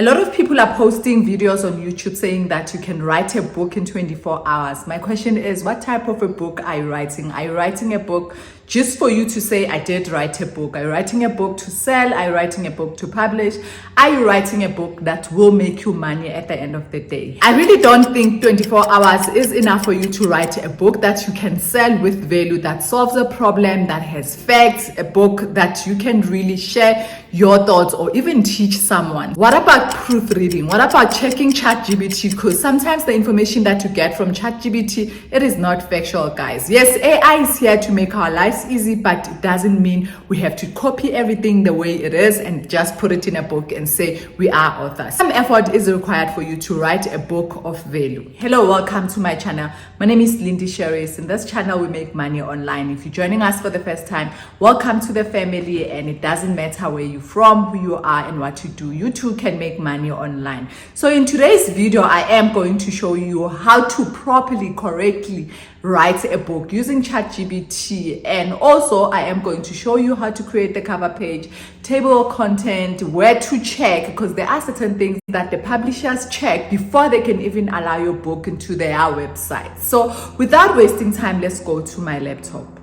A lot of people are posting videos on YouTube saying that you can write a book in 24 hours. My question is, what type of a book are you writing? Are you writing a book just for you to say, I did write a book? Are you writing a book to sell? Are you writing a book to publish? Are you writing a book that will make you money at the end of the day? I really don't think 24 hours is enough for you to write a book that you can sell with value, that solves a problem, that has facts, a book that you can really share your thoughts or even teach someone. What about proofreading? What about checking ChatGPT? Because sometimes the information that you get from ChatGPT, it is not factual, guys. Yes, AI is here to make our lives easy, but it doesn't mean we have to copy everything the way it is and just put it in a book and say we are authors. Some effort is required for you to write a book of value. Hello, welcome to my channel. My name is LindyShirries. In this channel, we make money online. If you're joining us for the first time, welcome to the family, and it doesn't matter where you're from, who you are, and what you do. You too can make money online. So in today's video, I am going to show you how to properly, correctly write a book using ChatGPT, and also I am going to show you how to create the cover page, table of content, where to check, because there are certain things that the publishers check before they can even allow your book into their website. So without wasting time, let's go to my laptop.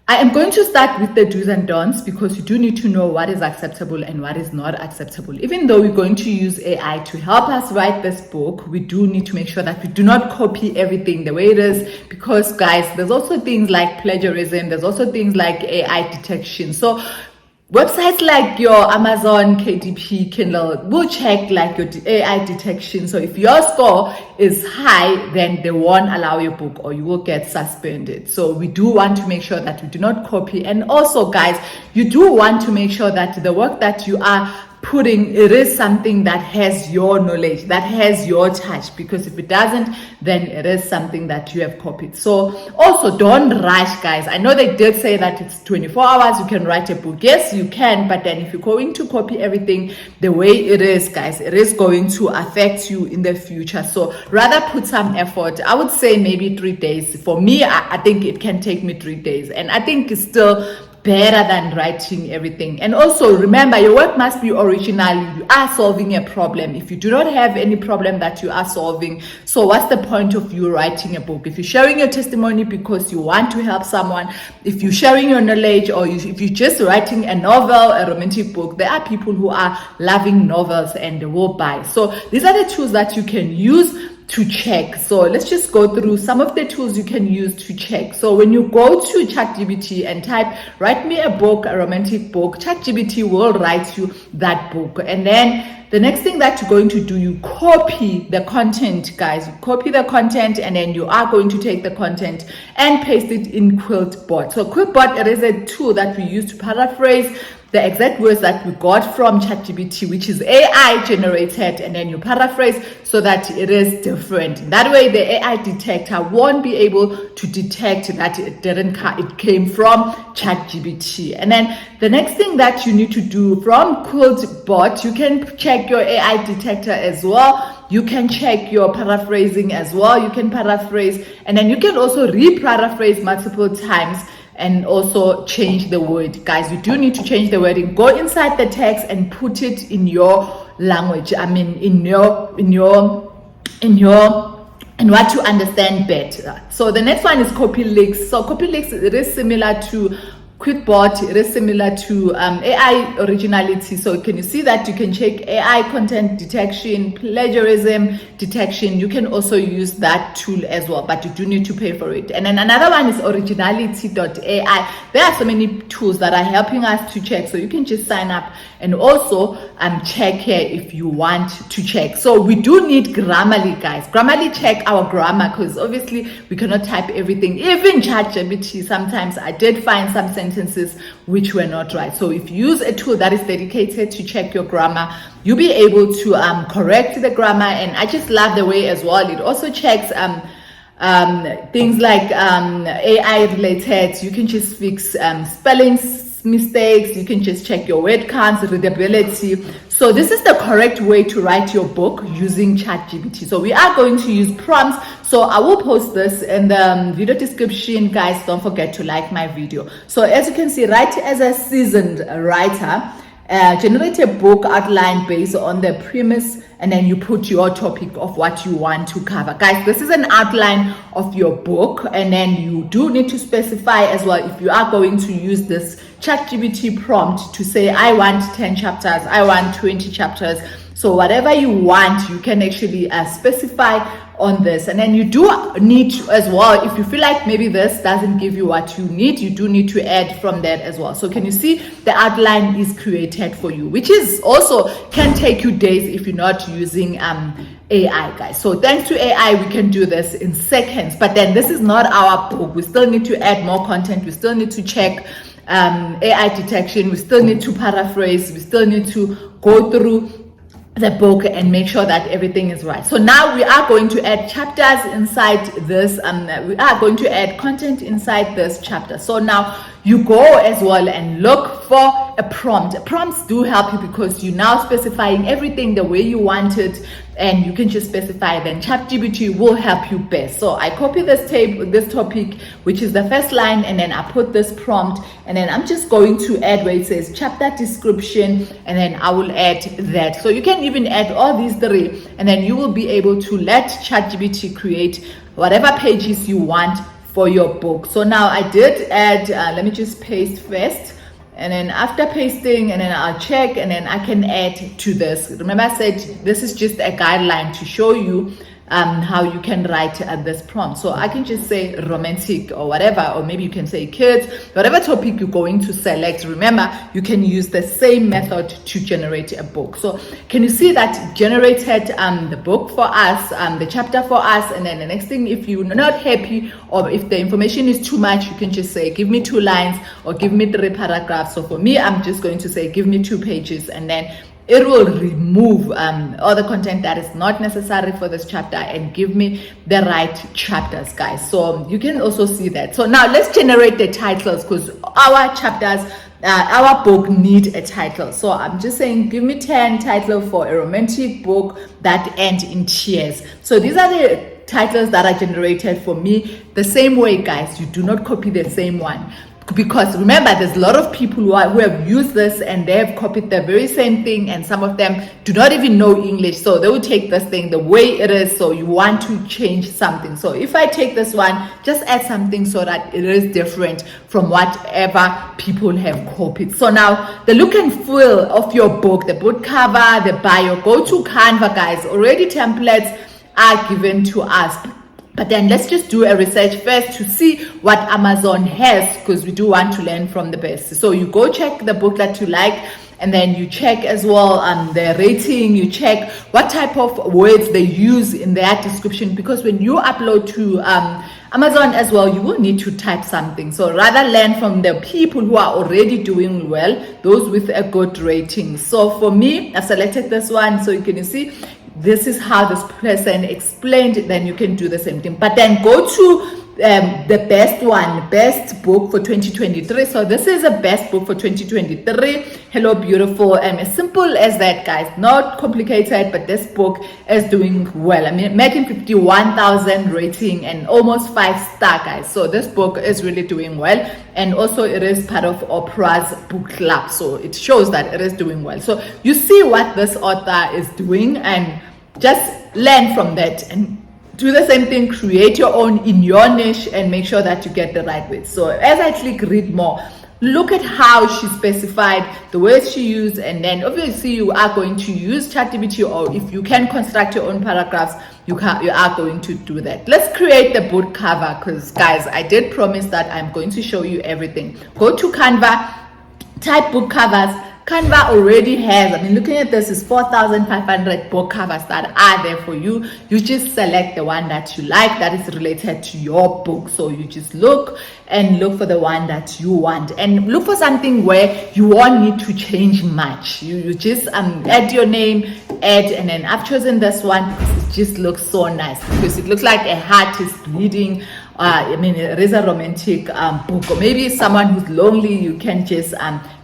I am going to start with the do's and don'ts, because you do need to know what is acceptable and what is not acceptable. Even though we're going to use AI to help us write this book, we do need to make sure that we do not copy everything the way it is, because guys, there's also things like plagiarism, there's also things like AI detection. So websites like your Amazon, KDP, Kindle will check like your AI detection. So if your score is high, then they won't allow your book or you will get suspended. So we do want to make sure that we do not copy. And also guys, you do want to make sure that the work that you are putting, it is something that has your knowledge, that has your touch, because if it doesn't, then it is something that you have copied. So also don't rush, guys. I know they did say that it's 24 hours you can write a book. Yes, you can, but then if you're going to copy everything the way it is, guys, it is going to affect you in the future. So rather put some effort. I would say maybe 3 days. For me, I think it can take me 3 days, and I think it's still better than writing everything. And also remember, your work must be original. You are solving a problem. If you do not have any problem that you are solving, so what's the point of you writing a book? If you're sharing your testimony because you want to help someone, if you're sharing your knowledge, or if you're just writing a novel, a romantic book, there are people who are loving novels and they will buy. So these are the tools that you can use to check. So let's just go through some of the tools you can use to check. So when you go to ChatGPT and type, write me a book, a romantic book, ChatGPT will write you that book. And then the next thing that you're going to do, you copy the content, guys. You copy the content, and then you are going to take the content and paste it in QuiltBot. So QuiltBot, it is a tool that we use to paraphrase the exact words that we got from ChatGPT, which is AI generated, and then you paraphrase so that it is different. That way, the AI detector won't be able to detect that it came from ChatGPT. And then the next thing that you need to do from QuiltBot, you can check your AI detector as well. You can check your paraphrasing as well. You can paraphrase, and then you can also re-paraphrase multiple times and also change the word. Guys, you do need to change the wording. Go inside the text and put it in your language. I mean, in what you understand better. So the next one is copy links. So copy links, it is similar to QuiltBot, it is similar to AI originality. So can you see that you can check AI content detection, plagiarism detection? You can also use that tool as well, but you do need to pay for it. And then another one is originality.ai. There are so many tools that are helping us to check. So you can just sign up and also check here if you want to check. So we do need Grammarly, guys. Grammarly, check our grammar, because obviously we cannot type everything. Even ChatGPT, sometimes I did find some sentences which were not right. So if you use a tool that is dedicated to check your grammar, you'll be able to correct the grammar. And I just love the way as well it also checks things like AI related. You can just fix spelling mistakes. You can just check your word counts, readability. So this is the correct way to write your book using ChatGPT. So we are going to use prompts. So I will post this in the video description, guys. Don't forget to like my video. So as you can see, right, as a seasoned writer, generate a book outline based on the premise, and then you put your topic of what you want to cover. Guys, this is an outline of your book, and then you do need to specify as well if you are going to use this ChatGPT prompt to say, I want 10 chapters, I want 20 chapters. So whatever you want, you can actually specify on this. And then you do need to, as well, if you feel like maybe this doesn't give you what you need, you do need to add from that as well. So can you see the outline is created for you, which is also can take you days if you're not using AI, guys. So thanks to AI, we can do this in seconds. But then this is not our book. We still need to add more content. We still need to check AI detection. We still need to paraphrase. We still need to go through the book and make sure that everything is right. So now we are going to add chapters inside this, we are going to add content inside this chapter. So now you go as well and look for a prompt. Prompts do help you because you're now specifying everything the way you want it, and you can just specify, then ChatGPT will help you best. So I copy this topic, which is the first line, and then I put this prompt, and then I'm just going to add where it says chapter description, and then I will add that. So you can even add all these three, and then you will be able to let ChatGPT create whatever pages you want for your book. So now I did add, let me just paste first. And then after pasting, and then I'll check, and then I can add to this. Remember I said this is just a guideline to show you how you can write this prompt. So I can just say romantic or whatever, or maybe you can say kids, whatever topic you're going to select. Remember, you can use the same method to generate a book. So can you see that generated the book for us, the chapter for us? And then the next thing, if you're not happy or if the information is too much, you can just say give me 2 lines or give me 3 paragraphs. So for me, I'm just going to say give me 2 pages, and then it will remove all the content that is not necessary for this chapter and give me the right chapters, guys. So you can also see that. So now let's generate the titles, because our chapters, our book need a title. So I'm just saying give me 10 titles for a romantic book that ends in tears. So these are the titles that are generated for me. The same way, guys, you do not copy the same one. Because remember, there's a lot of people who have used this and they have copied the very same thing, and some of them do not even know English, so they will take this thing the way it is. So you want to change something. So if I take this one, just add something so that it is different from whatever people have copied. So now the look and feel of your book, the book cover, the bio, go to Canva, guys. Already templates are given to us. But then let's just do a research first to see what Amazon has, because we do want to learn from the best. So you go check the book that you like, and then you check as well the rating, you check what type of words they use in their description, because when you upload to Amazon as well, you will need to type something. So rather learn from the people who are already doing well, those with a good rating. So for me, I selected this one, so you can see this is how this person explained. Then you can do the same thing, but then go to the best one, best book for 2023. So this is a best book for 2023. Hello Beautiful, as simple as that, guys. Not complicated, but this book is doing well. I mean, making 51,000 rating and almost 5-star, guys. So this book is really doing well, and also it is part of Oprah's book club, so it shows that it is doing well. So you see what this author is doing, and just learn from that and do the same thing. Create your own in your niche and make sure that you get the right words. So as I click read more, look at how she specified the words she used, and then obviously you are going to use ChatGPT, or if you can construct your own paragraphs, you are going to do that. Let's create the book cover, because guys, I did promise that I'm going to show you everything. Go to Canva, type book covers. Canva already has, I mean, looking at this, is 4,500 book covers that are there for you. You just select the one that you like that is related to your book. So you just look for the one that you want, and look for something where you won't need to change much. You just add your name, and then I've chosen this one because it just looks so nice, because it looks like a heart is bleeding. I mean, it is a romantic book, or maybe someone who's lonely, you can just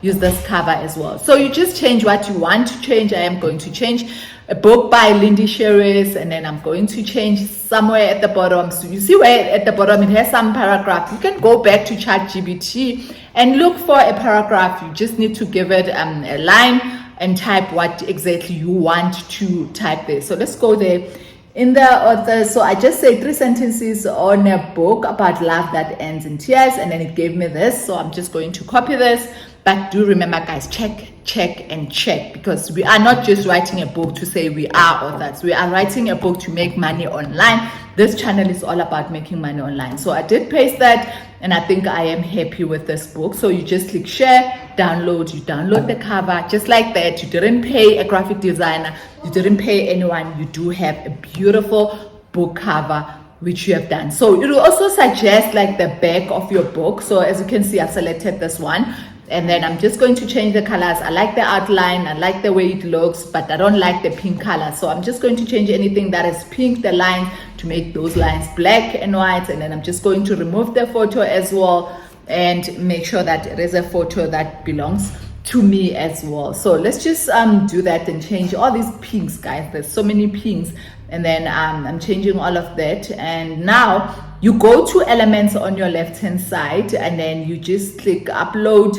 use this cover as well. So you just change what you want to change. I am going to change a book by LindyShirries, and then I'm going to change somewhere at the bottom. So you see where at the bottom it has some paragraph. You can go back to ChatGPT and look for a paragraph. You just need to give it a line and type what exactly you want to type there. So let's go there. In the author, so I just say 3 sentences on a book about love that ends in tears, and then it gave me this. So I'm just going to copy this. But do remember, guys, check, and check, because we are not just writing a book to say we are authors. We are writing a book to make money online. This channel is all about making money online. So I did paste that, and I think I am happy with this book. So you just click share, download, you download the cover just like that. You didn't pay a graphic designer, you didn't pay anyone. You do have a beautiful book cover which you have done. So it will also suggest like the back of your book. So as you can see, I've selected this one. And then I'm just going to change the colors. I like the outline, I like the way it looks, but I don't like the pink color. So I'm just going to change anything that is pink, the lines, to make those lines black and white. And then I'm just going to remove the photo as well and make sure that it is a photo that belongs to me as well. So let's just do that and change all these pinks, guys. There's so many pinks. And then I'm changing all of that. And now you go to elements on your left hand side, and then you just click upload.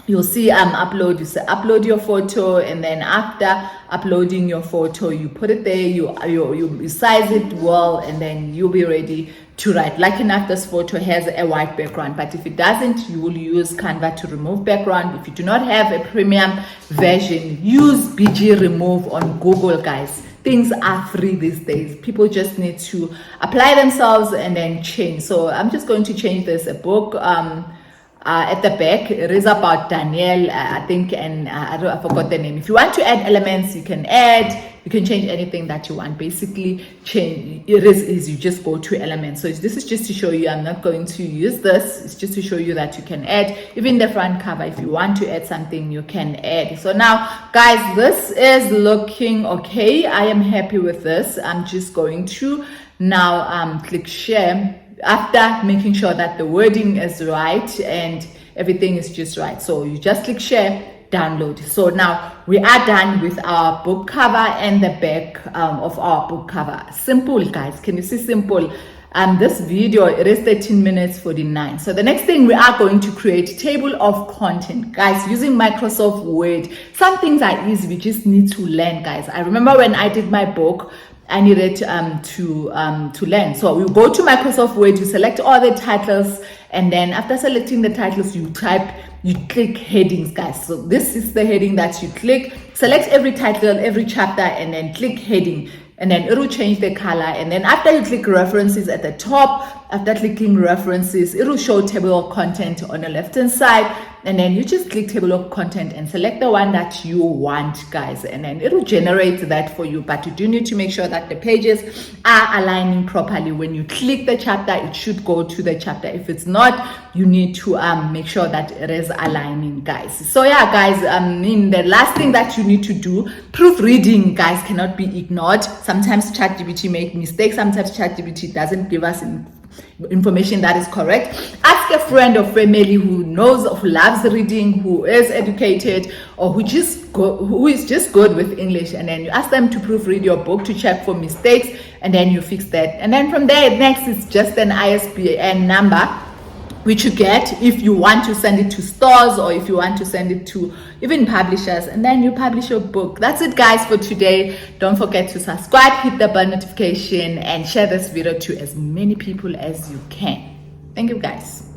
You'll see upload. You say upload your photo, and then after uploading your photo, you put it there, you size it well, and then you'll be ready to write. Like enough, this photo has a white background, but if it doesn't, you will use Canva to remove background. If you do not have a premium version, use BG Remove on Google, guys. Things are free these days. People just need to apply themselves and then change. So I'm just going to change this, a book. At the back, it is about Danielle, I think, and I forgot the name. If you want to add elements, you can add. You can change anything that you want. Basically, change it is you just go to elements. So this is just to show you. I'm not going to use this. It's just to show you that you can add. Even the front cover, if you want to add something, you can add. So now, guys, this is looking okay. I am happy with this. I'm just going to now click share, after making sure that the wording is right and everything is just right. So you just click share, download. So now we are done with our book cover and the back of our book cover. Simple, guys. Can you see simple? This video, it is 13 minutes 49. So the next thing, we are going to create table of content, guys, using Microsoft Word. Some things are easy, we just need to learn, guys. I remember when I did my book, I needed to learn. So we go to Microsoft Word, you select all the titles, and then after selecting the titles, you click headings, guys. So this is the heading that you click. Select every title, every chapter, and then click heading. And then it will change the color. And then after you click references at the top, after clicking references, it will show table of content on the left hand side. And then you just click table of content and select the one that you want, guys. And then it will generate that for you. But you do need to make sure that the pages are aligning properly. When you click the chapter, it should go to the chapter. If it's not, you need to make sure that it is aligning, guys. So yeah, guys, the last thing that you need to do, proofreading, guys, cannot be ignored. Sometimes ChatGPT makes mistakes. Sometimes ChatGPT doesn't give us information that is correct. Ask a friend or family who knows, who loves reading, who is educated, or who is just good with English, and then you ask them to proofread your book to check for mistakes, and then you fix that. And then from there, next is just an ISBN number, which you get if you want to send it to stores, or if you want to send it to even publishers, and then you publish your book. That's it, guys, for today. Don't forget to subscribe, hit the bell notification, and share this video to as many people as you can. Thank you, guys.